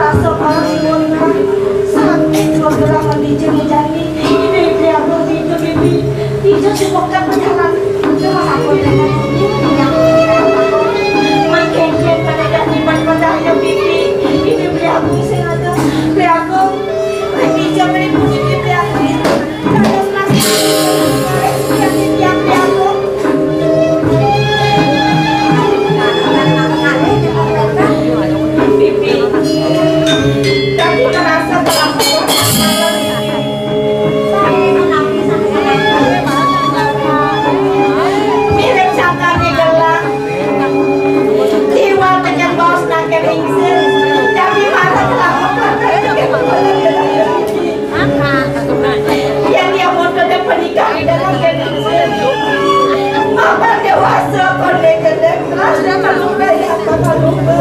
rasa kalau simona sakit bergerak menjadi ini aku itu bibi itu sebabkan penjalan cuma aku dengan yang makin pada gantian padanya bibi ini beli aku sengaja beli aku ini jam ini putih beli aku ada nasi yang beli aku bibi tapi merasa terlalu mirip sangkanya gelang jiwa pengen bos nangke ringsil tapi malah yang dia modelnya pernikahan dalam ringsil mama dewasa kondek-kondek kelas dan lupa ya apa lupa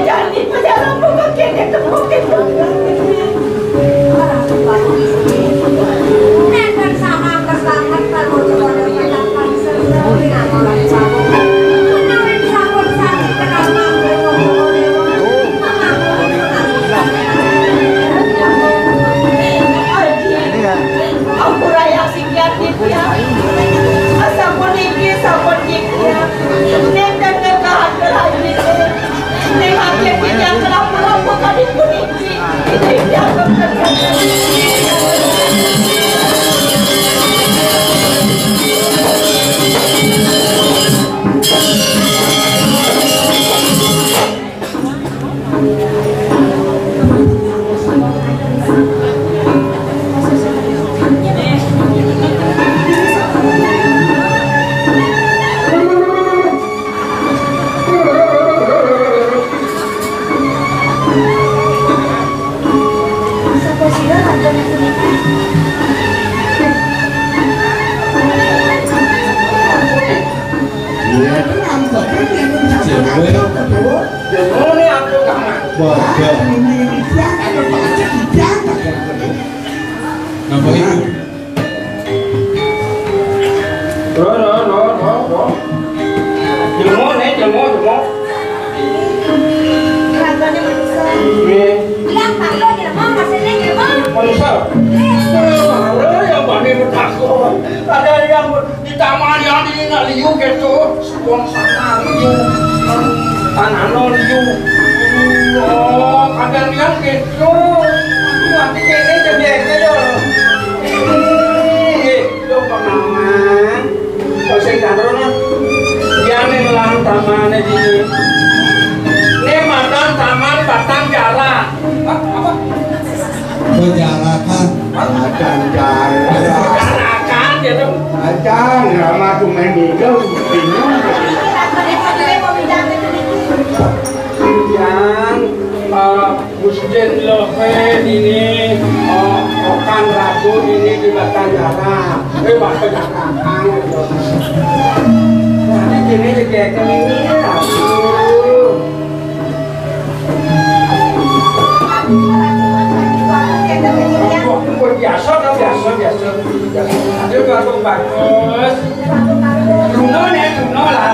jadi penjara buka kene kemukin nenek sama kesangan kalau coba dapat sesuatu yang orang sama menarik sabun sakit kenapa aku raya singgah ya sabun ini sabun ya nenek kehadir lagi nek akhir kita kenapa kali kunci itu yang Apa itu? Jelmo nih, jelmo. Raganya manusia. Yang pakai jelmo maksudnya jelmo. Manusia. Ada yang bani bertakut. Ada yang di taman yang di liu gitu. Buang sana liu. Tanah non liu. Oh, kadang yang gitu. Nanti kayaknya jadi aja. Itu pengaman. Kalau saya katakan, dia menelan taman di ini mantan taman batang jalan. Apa? Penjarakan. Acan jara. Jarakan gitu. Acan lama tuh main hijau bingung. Yang Musjid Lohe ini Okan Ragu ini di batang jalan. Batang jarakan. Nanti gini kayak ini biasa. Ada bagus bagus. Runo nih, runo lah.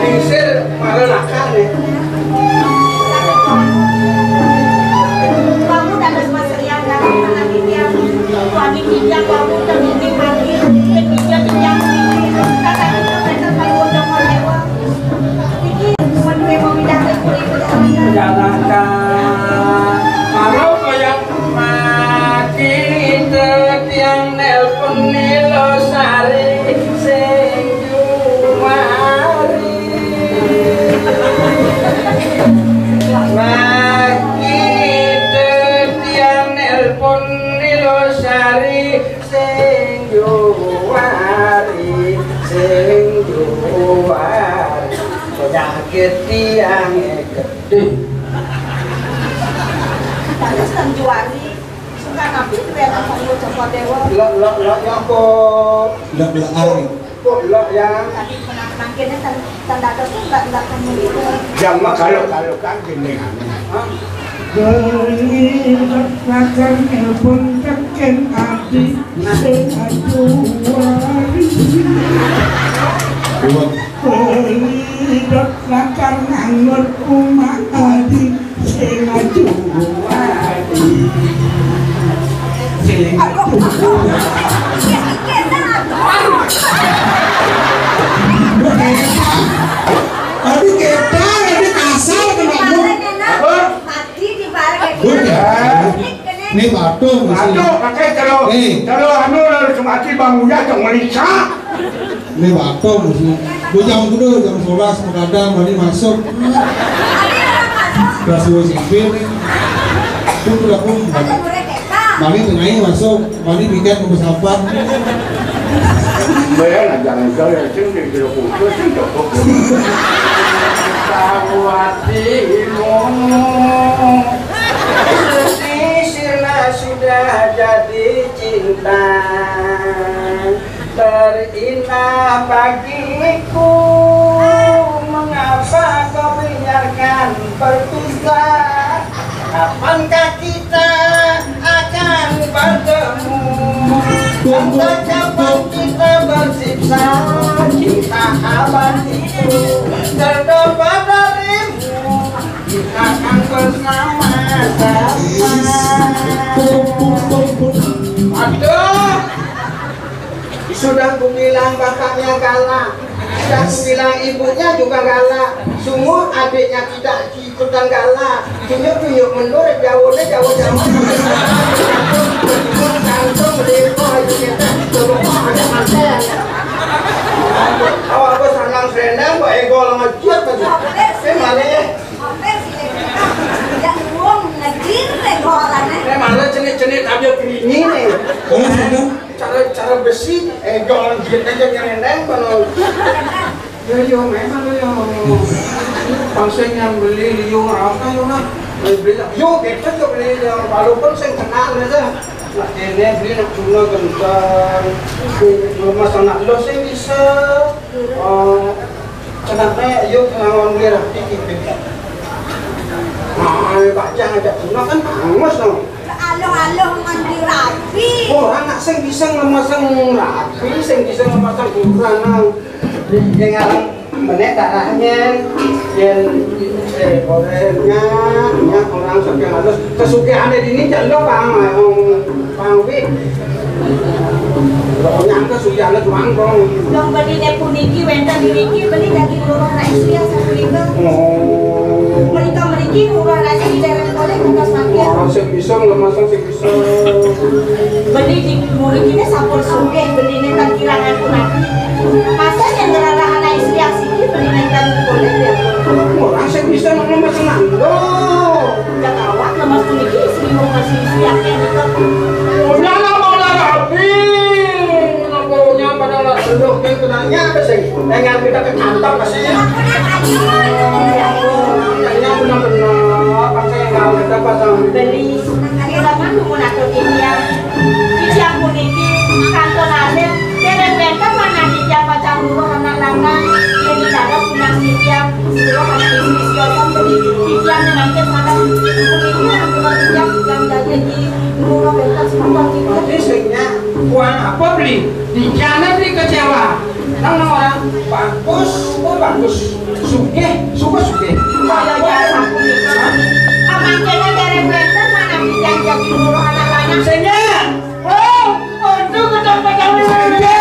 Pingsir malah nakal nih. Kamu dapat masalah dalam anak dia. Suami dia kamu terbimbing lagi. Ketiga yang ini. Kata itu mereka kalau udah mau lewat. Ini cuma gue mau pindah kulit. Jangankan kalau kayak makin yang nelpon Nilosari sing jumari makin yang nelpon Nilosari sing jumari penyakit tiang gede Terus tanjuari suka nabi ternyata mau coba dewa. Lo yang kok Belak-belakan. kok lo yang Tadi makinnya tanda tuh nggak kamu itu. Jam kalau kan gini. Rakan nelpon kakek ati sing acuwari rakan ngangon umah ati sing acuwari sing Adi kita, adi kasar kenapa? Apa? Ini batu, pakai kalau anu semati bangunnya jangan melisa. Ini batu maksudnya. Gue jam dulu jam 11 kadang mandi masuk. Kelas 2 sipil nih. Itu udah pun. Mandi tengahnya masuk, mandi bikin ke sampah. Bayar jangan saya sini di ruko sini cukup. Sawatimu sisirlah sudah jadi cinta terindah bagiku. Mengapa kau biarkan berpisah? Kapankah kita akan bertemu? Sampai kapan kita bersisa? Cinta abadiku terdapat darimu. Kita akan bersama-sama. Aduh, sudah kubilang bapaknya galak, sudah kubilang ibunya juga galak. Semua adiknya tidak ikutan galak. Tunjuk-tunjuk menurut jauhnya jauh-jauh. Awak aku sanang serendang, kok ego ngejut aja. Mana ya? Mana jenis-jenis tapi ini nih. Cara besi, ego ngejut aja serendang kalau. Yo memang yo. Pangseng yang beli liu apa yo nak? Beli yo kita juga beli walaupun saya kenal aja. Nak ini beli nak cuma gentar, rumah anak lo sih bisa. Kenapa yuk ngawang beli rapi kita? Baca aja cuma kan hangus dong. Aloh mandi rapi. Orang nak sing bisa ngemasang rapi, sing bisa ngemasang ukuran dengan menek darahnya, yang gorengnya, orang sampai harus kesukaan di ini jangan pang wik. Pokoknya angka sudah ada tuang dong. Dong beli puniki, wenda puniki, beli daging lurah nasi yang satu liter. Mereka lurah nasi di daerah kolek bekas makin. Orang sih bisa ngemasang sih bisa. Beli di murikinya sampul suge, beli nentan kirangan pun nanti. Masa yang ngerara anak istri yang sikit beli nentan kolek ya. Orang sih bisa ngemasang nando. Gak awak lemas puniki istri mau ngasih istri yang gitu. Udah mau rapi. Namanya pada lalu kenanya apa sih? Dengan kita kecantam pasti. Yang benar-benar pakai yang kita pasang beli kiraman menggunakan ini yang yang puniki kantor ada derek mana di Jawa Cangguruh anak lanang yang di dalam punya siap seluruh anak istri siapa beli siap dengan mana puniki yang jadi di murah bentar semua gitu. Istrinya uang apa beli? Di sana beli kecewa. Nang orang bagus, bagus. Suge. Saya jasa puniki. Aman kena derek bentar mana di yang jadi murah anak lanang. Senya. Untuk ketemu kami saja.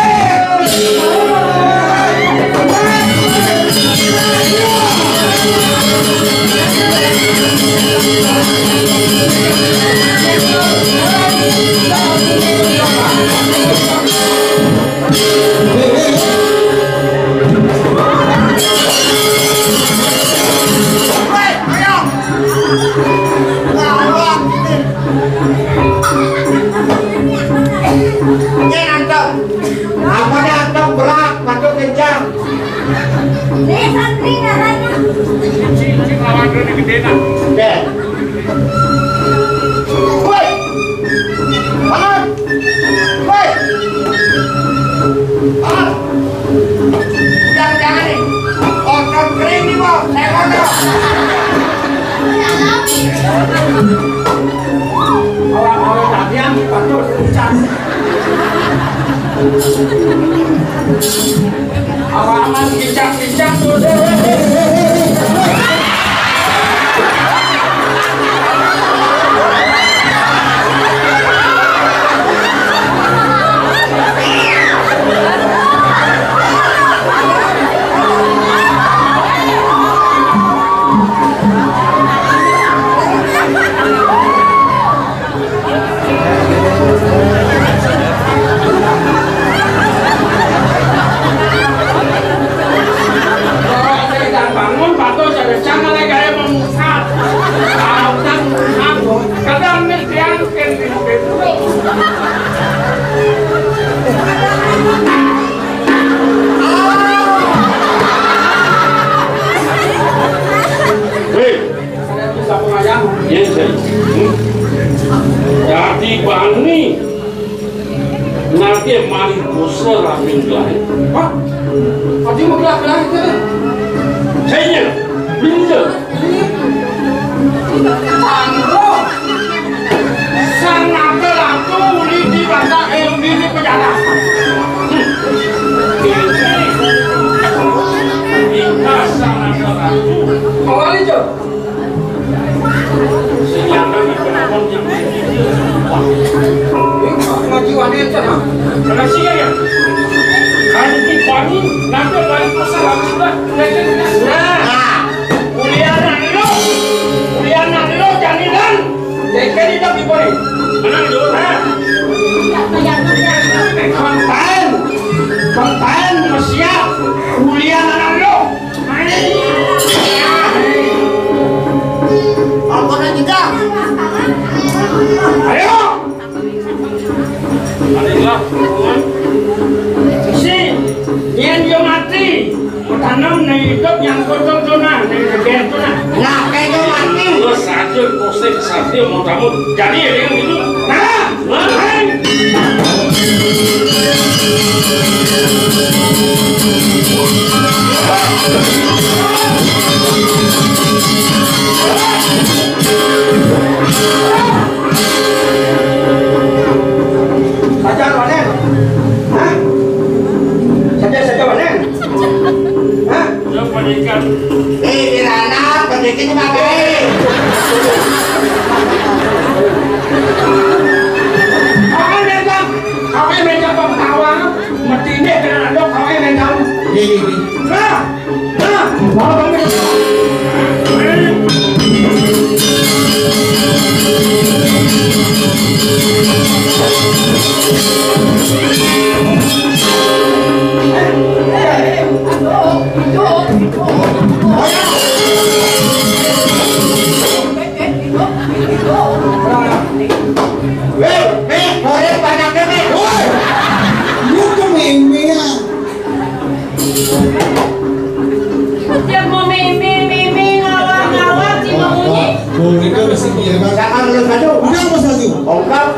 Apa dah berat, patut kencang. Nih santri naranya. Cing lawan gede gede nak. Oke. Woi. Bangun. Woi. Bangun. Jangan nih. Otot kering nih bos, saya kotor. Awaman kicak-kicak tuh. Jadi bani nanti mari bosa ramin lain. Hah? Adi mau gelah-gelah itu? Saya bisa. Angro sangat berlaku di belakang di penjara. Kita sangat berlaku. Awal itu. Sejarah di penonton yang Ngaji wanita nak? karena sih ya. Nanti bani nanti mari bosa ramin lain. Nah, kuliah lo jaminan. Dekat itu boleh. Mana dulu nah. Konten siap kuliah anak lo. Alkoholnya juga. Ayo. Alhamdulillah. Si, dia mati. Tanam nih hidup yang kotor tuh nah, nih bagian tuh nah. Nah, kayaknya mati. Lo saja kosek satria mau kamu jadi ya dengan itu. Nah, saja Wanen. Hah? Saja Wanen. Hah? Yang pendidikan. Di mana pendidikan dipakai? Kau megang pemtawa, mesti ini kena dok kau megang. Nah, mau kamu. Dia mau mimpi ngawak si Mamunyi. Boleh kan masih dia kan? Jangan lu maju. Udah mas lagi. Ongkap.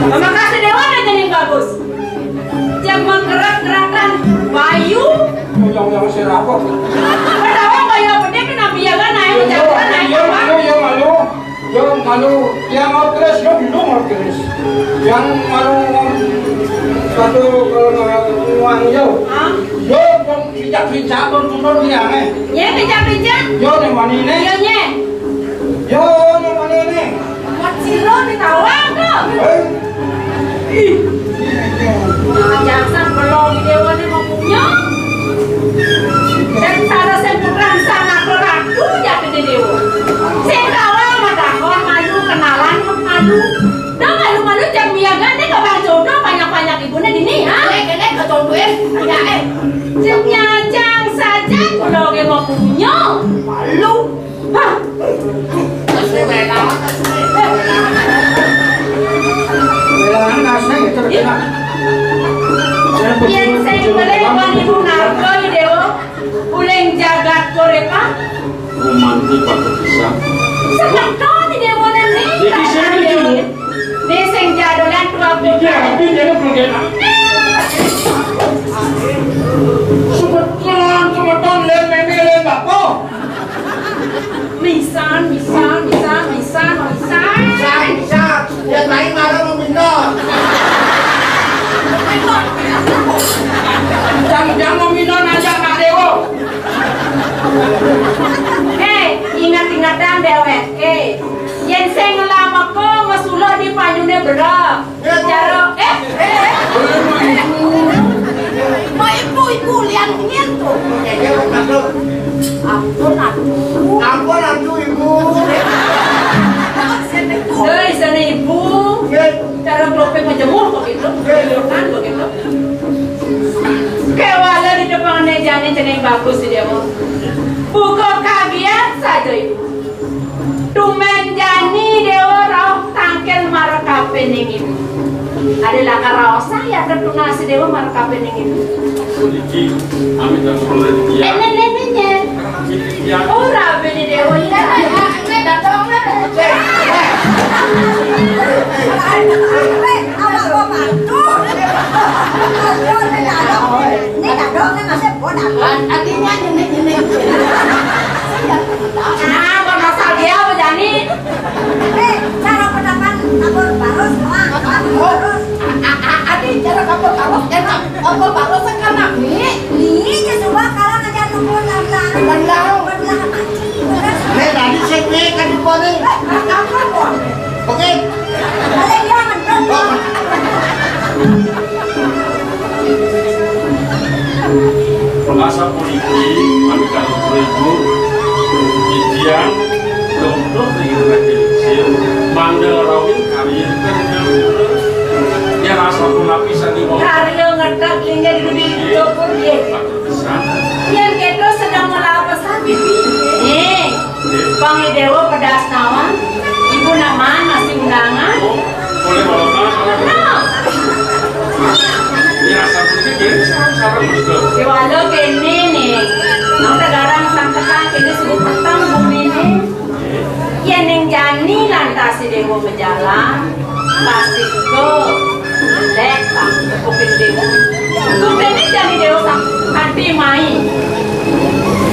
Terima kasih Dewa dan jadi bagus. Yang menggerak-gerakkan bayu. Yang serapok. Pertama bayu pedek kena biagan naik mencapai naik bawah. Yo malu, yang mau keras, yo belum mau keras. Yang malu satu kalau uang yo, yo bijak turun dia nih. Nye bijak. Yo nih mana ini? Iya nye. Yo nih mana ini? Maciro ditawang kok. Jangan belum Dewa ni mempunyai. Dan cara saya bukan sangat ragu jadi Dewa. Saya kawal madakon maju kenalan malu. Dah malu jam biagan ni kau jodoh banyak ibunya di ni ha. Kene kau jodohin ada Jang saja kalau dia mempunyai malu. Hah. Belangan nasi itu kena. Yang saya boleh wanita narko ni Dewa. Uleng jagat koreka. Romantis pada bisa. Sekarang ni Dewa ni. Jadi saya itu. Ni sing jadolan tua Dia tapi dia pengen. Sebetulnya lem bapo. Misan. Bisa. panyune berak. Cara ibu lian nyentuh. Ampun atuh ibu. Dari sana ibu. Cara klopeng menjemur kok gitu. Kan begitu. Kewala di depan mejanya ceneng bagus dia mau. Buka kagian saja ibu. Tumen jani dewa rauh tangkel marakape ning ibu. Adalah karosa ya ketunasi dewa marakape ning ibu. Iki amit dan mulai dia. Nenennya. Oh rabe ni dewa ini. Datang lah. Artinya nyenek. Masalah dia apa Jani? Cara pendapat kabur baros, baros. Adi cara kabur baros, kabur baros sekarang Nih, coba kalau ngajak nunggu Belang. Nek tadi sik kan dipone. apa kok? Oke. Ada dia mentok. Asa polisi amit dan ibu Ijian dokter dengan kecil mandel rawin karya kerja ya rasa pun lapisan di bawah Karya ngetak hingga di dapur dia. besar Yang kita sedang melapas hati. Nih, Bang Dewa pedas nawan. Ibu naman masih undangan. boleh bawa Nah, ya rasa polisi sarang juga Kewalo kene nih. Nang negarang sangketan kene sebut petang bumi nih. Yang neng jani lantas si Dewa berjalan. Pasti ke lekang kuping Dewa. Kuping ini jadi Dewa sang kanti main.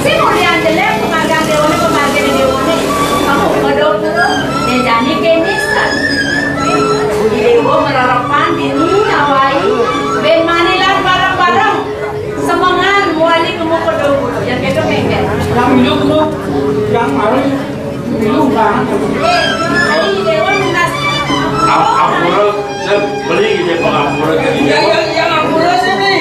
Si mulian jelek pemagang Dewa ini pemagang Dewa ini. Kamu bodoh dulu. Neng jani kene san. Dewa merarapan ini awai. Ben manilan bareng-bareng. Semangat muali kemu kodoh yang kita pengen. Yang minum tuh, yang hari minum banget. Ini Dewa lunas. Ampura saya beli gitu Ampura jadi Yang ampura sini.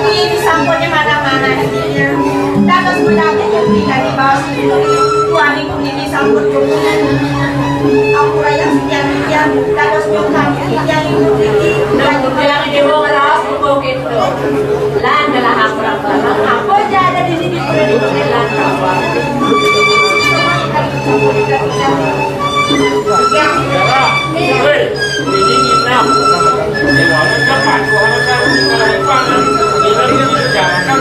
Ini samponya mana-mana hatinya. Dapat mendapat yang berikan di bawah sini. Tuan ibu ini samput kukunan. Ampura yang sekian-sekian. Dapat menyukai yang ibu ini. Lanjut bilang Dewa ngeras buku gitu. Lan adalah ampura barang. Apa aja ada di sini sudah diberi lan kawan. ini nginap dewana kapan orang kan nginap ini jangan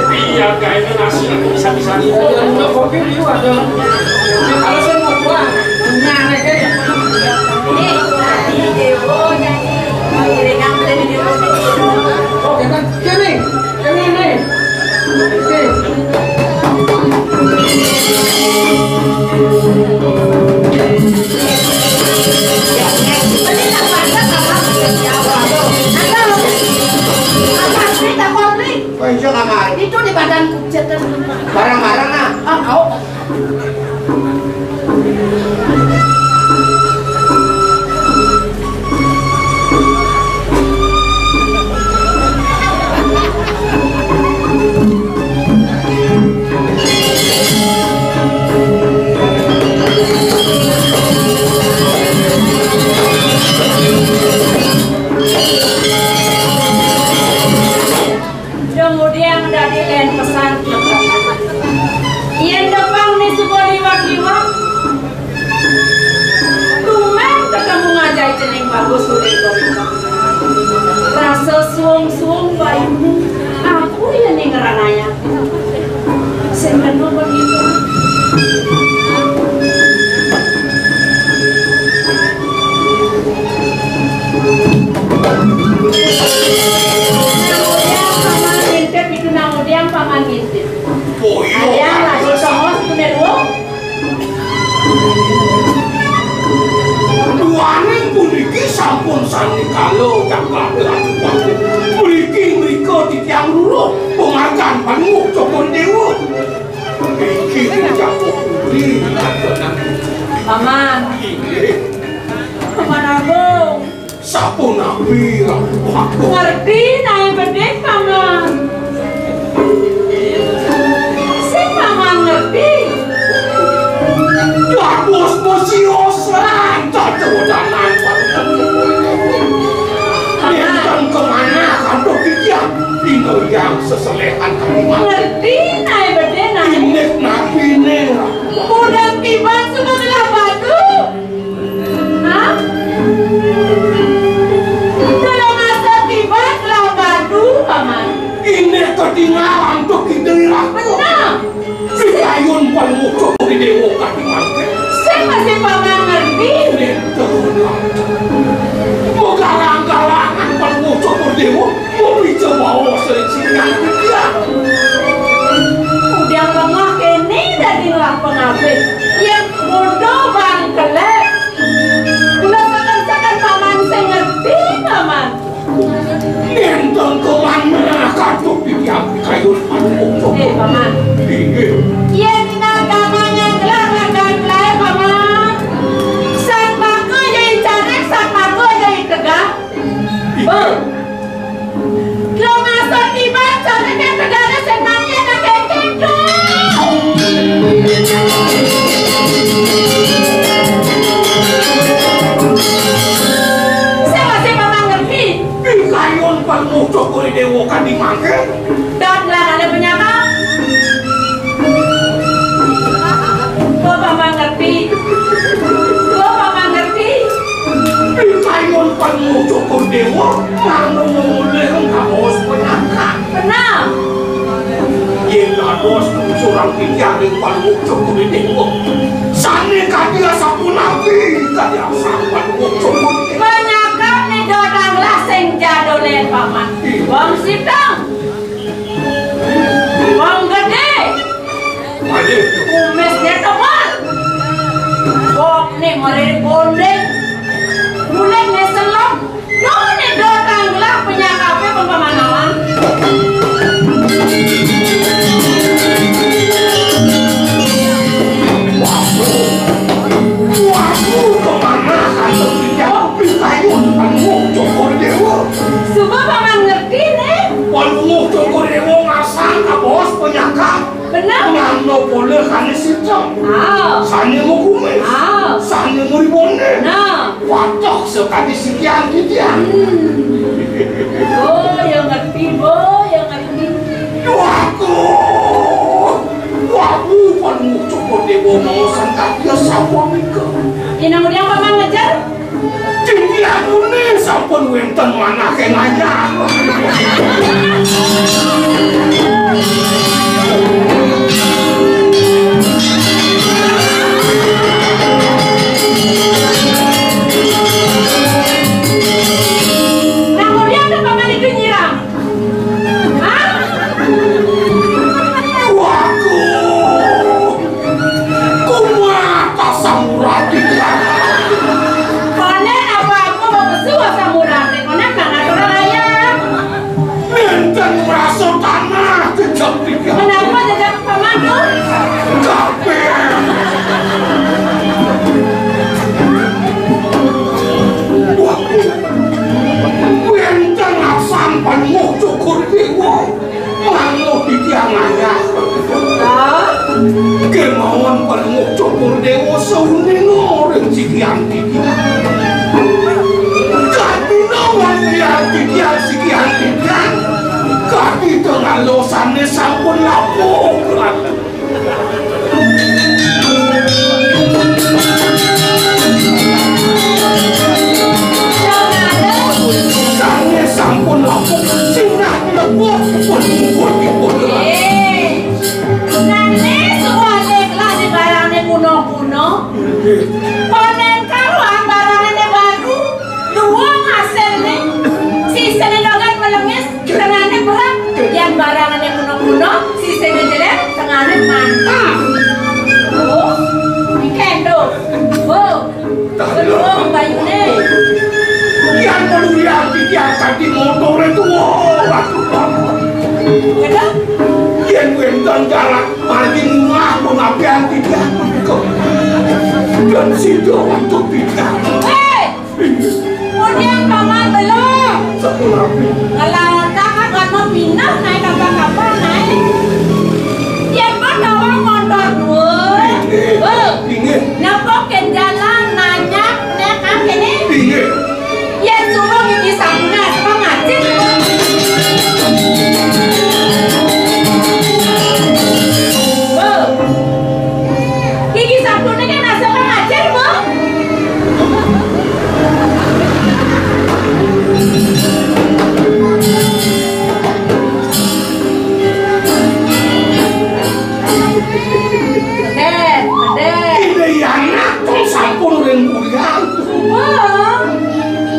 biar kayak nasi nanti bisa nih Untuk kopi itu ada. Kalau saya mau buang, nyane kayak. Ini Dewa jadi mengiringan dari Dewa. Oke kan, sini, yang ini. Oke. Kok iso kamar? Itu di badan kucet Barang-barang ah. Kemudian dari lain pesan yang depan nih sebuah liwat-liwat tumen ketemu ngajai cening bagus suri rasa suung-suung bayimu aku ya nih ngerananya seneng begitu Kemudian paman ngintip. Ayah lagi sama sebenarnya. Tuane puniki sampun sani kalau jagat Pangu Cokon Dewa. Iki jatuh beli. Paman. Paman Agung. Sapu nabi aku. Ngerti naik bedek paman. Si paman ngerti. Bos bosiosan, tahu jangan. Entah kemana kantor dia, tinggal yang seselehan kalimat. Ngerti naik bedek naik. Inek nabi nera. Udah tiba sudah telah batu. Hah? Kalau masa tiba telah batu paman. Inek ketinggalan untuk kita. Benar. Sikayun pamucuk di dewa kadiman. Saya masih paman ngerti. Galang-galangan pamucuk di dewa, mau dicoba secikan dia. Udah lengah ini dari lah pengabit yang bodoh bang kelek. Udah sekan-sekan paman saya ngerti paman. Enteng kemana kartu pikiran kayun pamucuk. Paman. Iya dinagamanya gelar dan kelai paman. Sang bako jadi carek, sang bako jadi tegak. Kalau masuk tiba careknya tegaknya senangnya dan kayak gitu. Saya masih paman ngerti. Kayun pamucuk di dewa kadiman. Dan lah ada penyakit. Gua paman ngerti. Gua paman ngerti. Kayun pamucuk di dewa, manulih kaos penyangka. Benar. Gila dos surang pikiran pamucuk di dewa. Sane kadia sapu nabi, kadia sapu pamucuk di dewa. Penyakit nih dorang lah sing jadolen paman. Wong sitang. Wong gede. Mari, Umesnya tebal. Kok nih mari bondeng. Mulai ngeselok. Nuh nih dorang lah penyakitnya pemanawan. waduh kemana kantor pikiran kayun pamucuk di dewa. Suka paman ngerti nih. Pamucuk di dewa ngasang ka bos penyangka. Benar. Ngano boleh kane sitang. Sane mo kumis. Sane mo ribone. Nah. Watok sekali sekian dia. Oh, yang ngerti, boh, yang ngerti. Waku pamucuk di dewa mau sangka dia sapu mika. Inang udah paman ngejar. Tinggi aku nih sampun wenten mana ke ngajar. Nah, kemudian tuh paman itu nyiram. Hah? Waku kumata samurati dia. Konen apa aku mau kesuwa samurate. Konen mana orang ayam. Enten merasa tanah kejap dia. Kenapa jajak paman tuh? Capek. Waku enten asam pamucuk di dewa. Mano dia ngayah. Kemauan pamucuk di dewa sauning orang sekian dia. Kati nawan dia sekian dia. Kati tengah losannya sampun laporan. Sane sampun laporan. Sinah lepuk pun. Nanti semua deklah di barangnya kuno-kuno. Konen karuan barangnya baru. Dua hasilnya. Sisanya dogan melengis. Tengahnya berat. Yang barangnya kuno-kuno. Sisanya jelek. Tengahnya mantap. Oh, ini kendo. Wow. Belum bayunya. Yang melihat dia tadi motor itu. Waduh. Kenapa? Dia dan sido waktu bidang. Kemudian paman belum. Satu nabi. Kalau kakak kan mau pindah naik kapal naik. Yang mana orang motor gue? Ingin. Napokin jalan nanya nek ini. Ingin. Yang suruh gigi sana sama ngacin. Gigi sabtu ini kan asal ngacin bu. Ini yang nakal sampun rinduyan.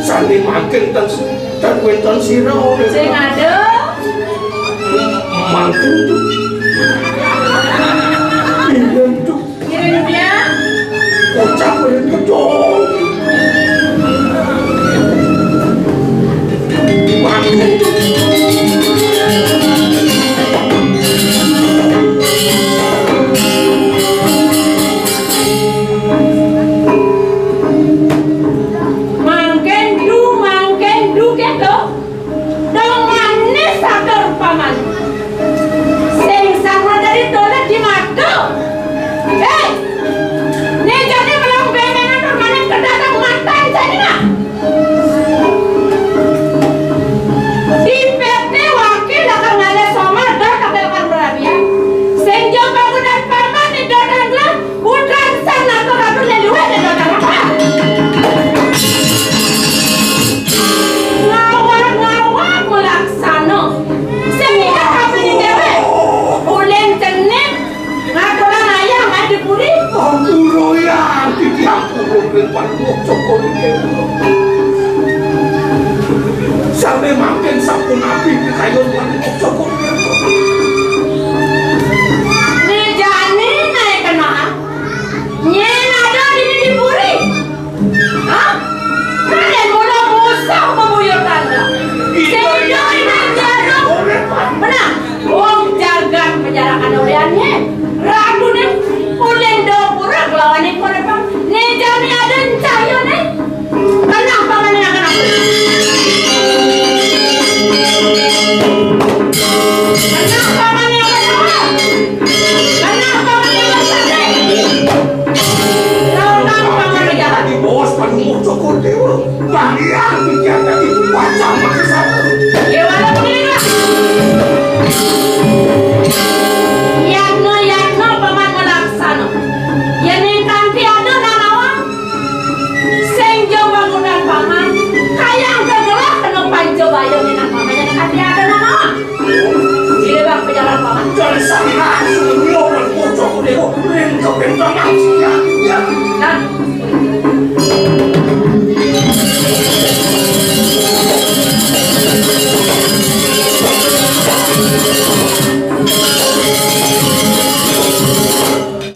Sandi makin dan winton siro. Sing ada. Makin